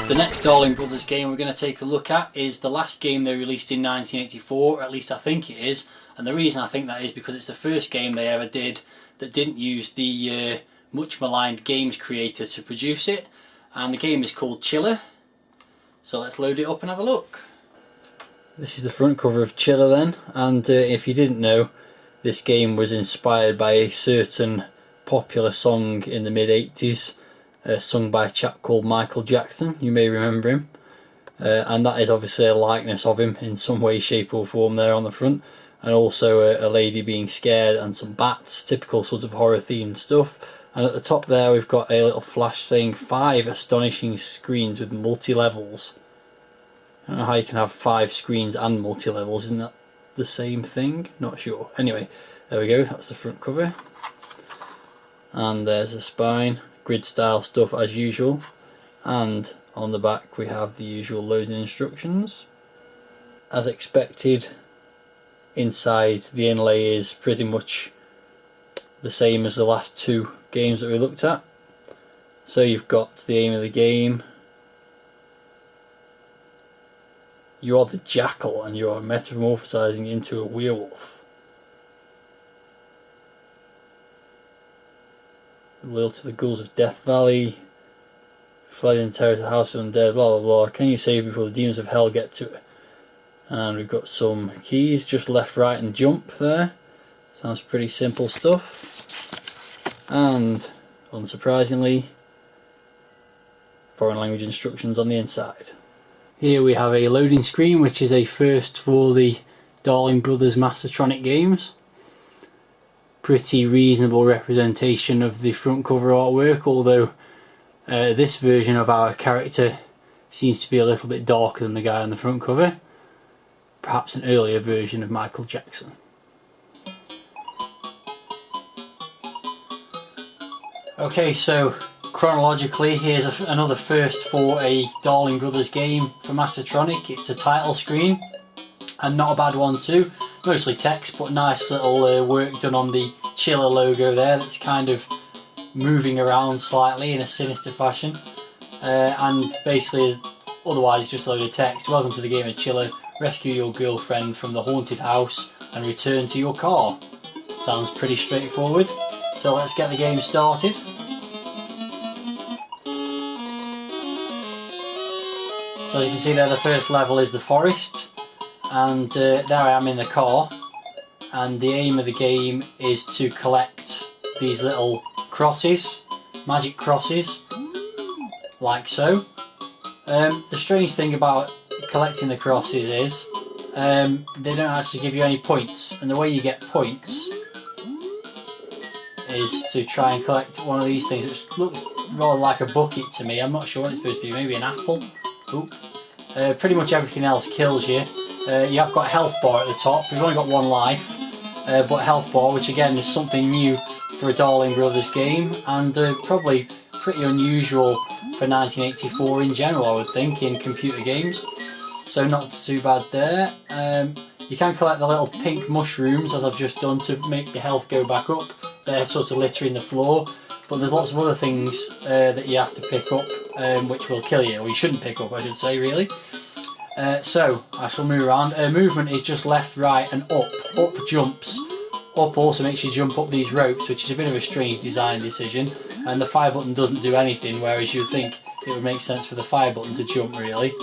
The next Darling Brothers game we're going to take a look at is the last game they released in 1984, at least I think it is, and the reason I think that is because it's the first game they ever did that didn't use the much maligned games creator to produce it, and the game is called Chiller. So let's load it up and have a look. This is the front cover of Chiller then, and if you didn't know, this game was inspired by a certain popular song in the mid-80s, sung by a chap called Michael Jackson. You may remember him, and that is obviously a likeness of him in some way, shape or form there on the front, and also a lady being scared and some bats, typical sort of horror themed stuff. And at the top there we've got a little flash saying 5 astonishing screens with multi-levels. I don't know how you can have 5 screens and multi-levels, isn't that the same thing? Not sure. Anyway, there we go, that's the front cover. And there's the spine, grid style stuff as usual, and on the back we have the usual loading instructions. As expected, inside the inlay is pretty much the same as the last 2 games that we looked at. So you've got the aim of the game. You are the jackal and you are metamorphosizing into a werewolf. Loyal to the ghouls of Death Valley, fled in terror to the house of undead, blah blah blah. Can you save before the demons of hell get to it? And we've got some keys, just left, right and jump there. Sounds pretty simple stuff. And unsurprisingly, foreign language instructions on the inside. Here we have a loading screen, which is a first for the Darling Brothers Mastertronic games. Pretty reasonable representation of the front cover artwork, although this version of our character seems to be a little bit darker than the guy on the front cover. Perhaps an earlier version of Michael Jackson. Okay, so chronologically, here's another first for a Darling Brothers game for Mastertronic. It's a title screen, and not a bad one too. Mostly text, but nice little work done on the Chiller logo there that's kind of moving around slightly in a sinister fashion. And basically, otherwise just a load of text. Welcome to the game of Chiller. Rescue your girlfriend from the haunted house and return to your car. Sounds pretty straightforward. So let's get the game started. So as you can see there, the first level is the forest. And there I am in the car, and the aim of the game is to collect these little crosses, magic crosses, like so. The strange thing about collecting the crosses is they don't actually give you any points, and the way you get points is to try and collect one of these things, which looks rather like a bucket to me. I'm not sure what it's supposed to be, maybe an apple. Oop. Pretty much everything else kills you. You have got a health bar at the top. We've only got 1 life, but health bar, which again is something new for a Darling Brothers game, and probably pretty unusual for 1984 in general, I would think, in computer games. So not too bad there. You can collect the little pink mushrooms, as I've just done, to make your health go back up. They're sort of littering the floor, but there's lots of other things that you have to pick up, which will kill you, or you shouldn't pick up, I should say, really. So I shall move around. Movement is just left, right and up. Up jumps. Up also makes you jump up these ropes, which is a bit of a strange design decision. And the fire button doesn't do anything, whereas you'd think it would make sense for the fire button to jump, really.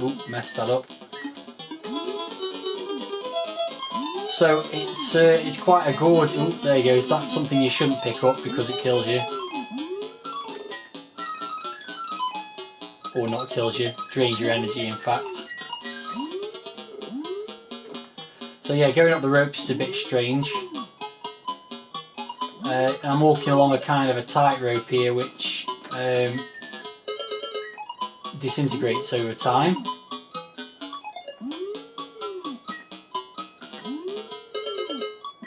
Oop, messed that up. So it's quite a good. Oop, there you go. That's something you shouldn't pick up because it kills you. Or not kills you, drains your energy in fact. So yeah, going up the ropes is a bit strange. I'm walking along a kind of a tightrope here, which disintegrates over time.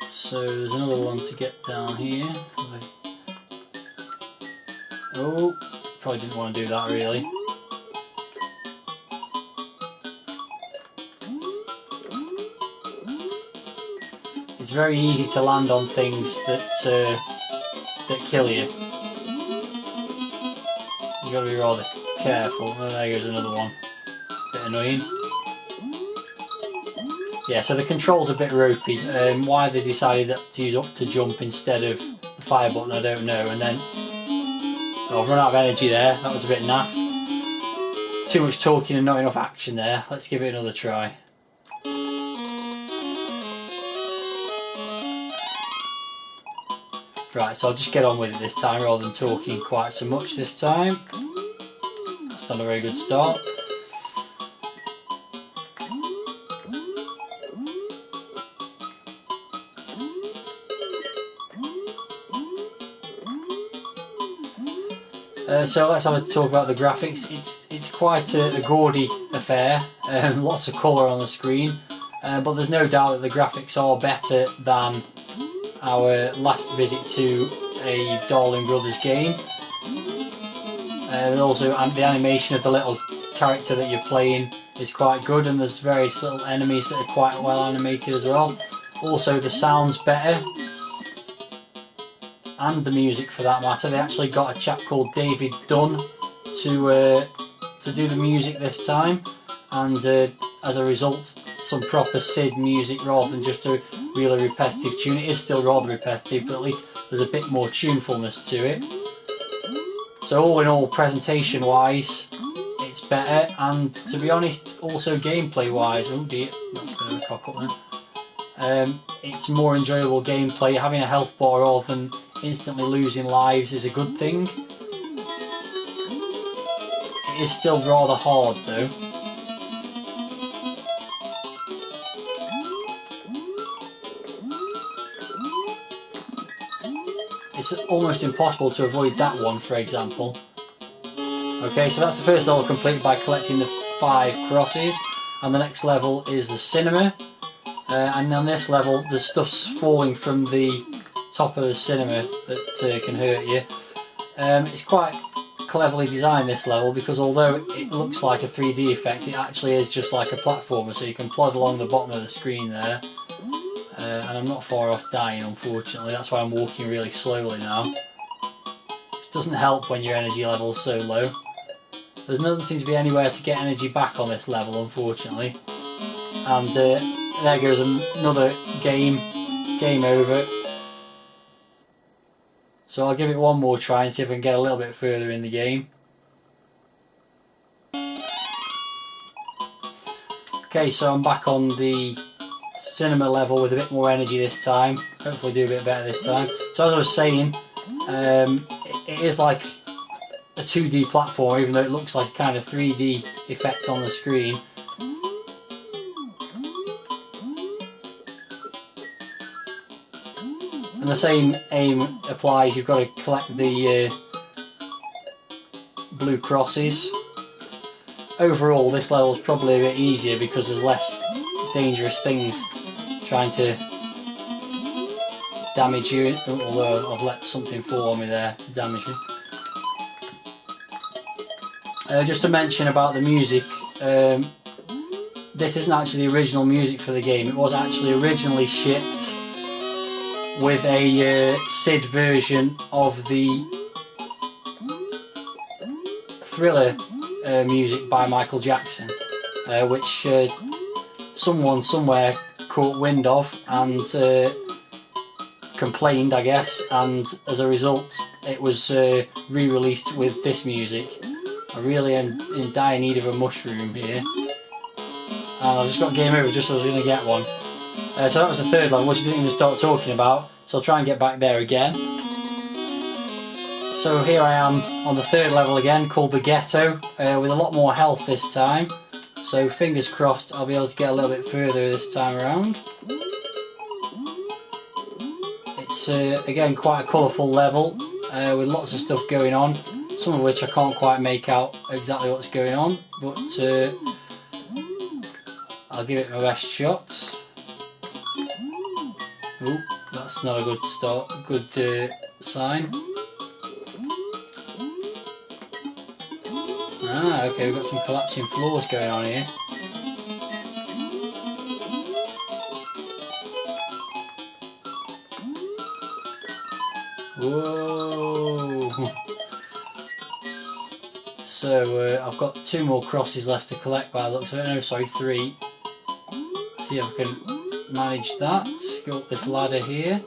So there's another one to get down here. Oh, probably didn't want to do that really. It's very easy to land on things that kill you. You've got to be rather careful. Oh, there goes another one. Bit annoying. Yeah, so the control's a bit ropey. Why they decided to use up to jump instead of the fire button, I don't know. And then, oh, I've run out of energy there. That was a bit naff. Too much talking and not enough action there. Let's give it another try. Right, so I'll just get on with it this time rather than talking quite so much this time. That's not a very good start. So let's have a talk about the graphics. It's quite a gaudy affair, lots of colour on the screen, but there's no doubt that the graphics are better than our last visit to a Darling Brothers game. And also the animation of the little character that you're playing is quite good, and there's various little enemies that are quite well animated as well. Also the sound's better, and the music for that matter. They actually got a chap called David Dunn to do the music this time, and as a result some proper SID music rather than just a really repetitive tune. It is still rather repetitive, but at least there's a bit more tunefulness to it. So all in all, presentation wise it's better, and to be honest also gameplay wise, oh dear, that's a bit of a cock up then. It's more enjoyable gameplay. Having a health bar rather than instantly losing lives is a good thing. It is still rather hard though. It's almost impossible to avoid that one, for example. Okay, so that's the first level completed by collecting the 5 crosses, and the next level is the cinema. And on this level the stuff's falling from the top of the cinema that can hurt you. It's quite cleverly designed, this level, because although it looks like a 3D effect, it actually is just like a platformer, so you can plod along the bottom of the screen there. And I'm not far off dying, unfortunately. That's why I'm walking really slowly now. It doesn't help when your energy level's so low. Doesn't seem to be anywhere to get energy back on this level, unfortunately. And there goes another game over. So I'll give it one more try and see if I can get a little bit further in the game. Okay, so I'm back on the cinema level with a bit more energy this time. Hopefully do a bit better this time. So as I was saying, it is like a 2D platform, even though it looks like a kind of 3D effect on the screen. And the same aim applies. You've got to collect the blue crosses. Overall this level is probably a bit easier because there's less dangerous things trying to damage you, although I've let something fall on me there to damage me. Just to mention about the music, this isn't actually the original music for the game. It was actually originally shipped with a SID version of the Thriller music by Michael Jackson, which someone somewhere caught wind of and complained, I guess, and as a result it was re-released with this music. I really am in dire need of a mushroom here, and I just got game over just as I was going to get one. So that was the third level, which I didn't even start talking about, so I'll try and get back there again. So here I am on the third level again, called the Ghetto, with a lot more health this time. So fingers crossed I'll be able to get a little bit further this time around. It's again quite a colourful level, with lots of stuff going on, some of which I can't quite make out exactly what's going on, but I'll give it my best shot. Ooh, that's not a good start, good sign. Ah, okay, we've got some collapsing floors going on here. Whoa! So I've got 2 more crosses left to collect by the looks of it. No, sorry, 3. See if I can manage that. Go up this ladder here.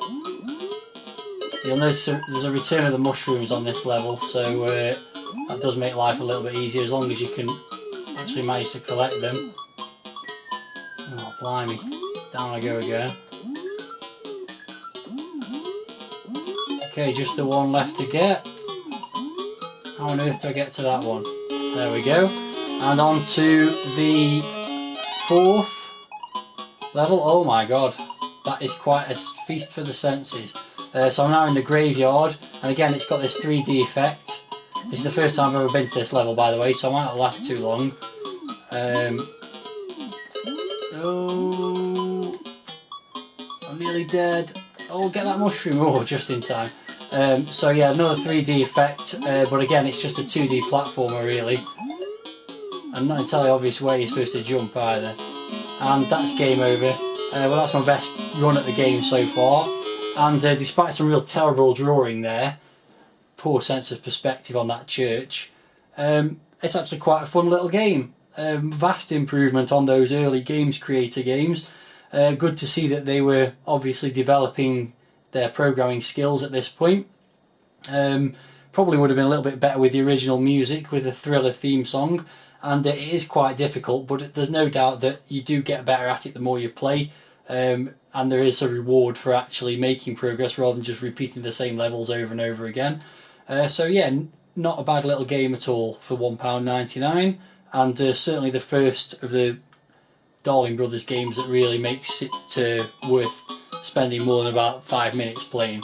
You'll notice there's a return of the mushrooms on this level, so that does make life a little bit easier as long as you can actually manage to collect them. Oh, blimey. Down I go again. Okay, just the one left to get. How on earth do I get to that one? There we go. And on to the 4th level. Oh my god. That is quite a feast for the senses. So I'm now in the graveyard, and again it's got this 3D effect. This is the first time I've ever been to this level, by the way, so I might not last too long. Oh, I'm nearly dead. Oh, get that mushroom. Oh, just in time. So yeah, another 3D effect, but again it's just a 2D platformer really. And not entirely obvious where you're supposed to jump either. And that's game over. Well, that's my best run at the game so far. And despite some real terrible drawing there, poor sense of perspective on that church, it's actually quite a fun little game. Vast improvement on those early Games Creator games. Good to see that they were obviously developing their programming skills at this point. Probably would have been a little bit better with the original music, with the Thriller theme song, and it is quite difficult, but there's no doubt that you do get better at it the more you play. And there is a reward for actually making progress rather than just repeating the same levels over and over again. So yeah, not a bad little game at all for £1.99, and certainly the first of the Darling Brothers games that really makes it worth spending more than about 5 minutes playing.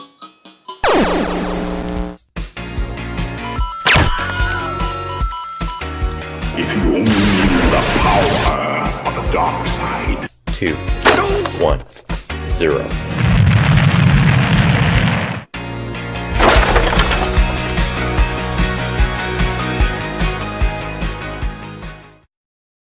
If you only knew the power of the dark side. 2, 1, 0.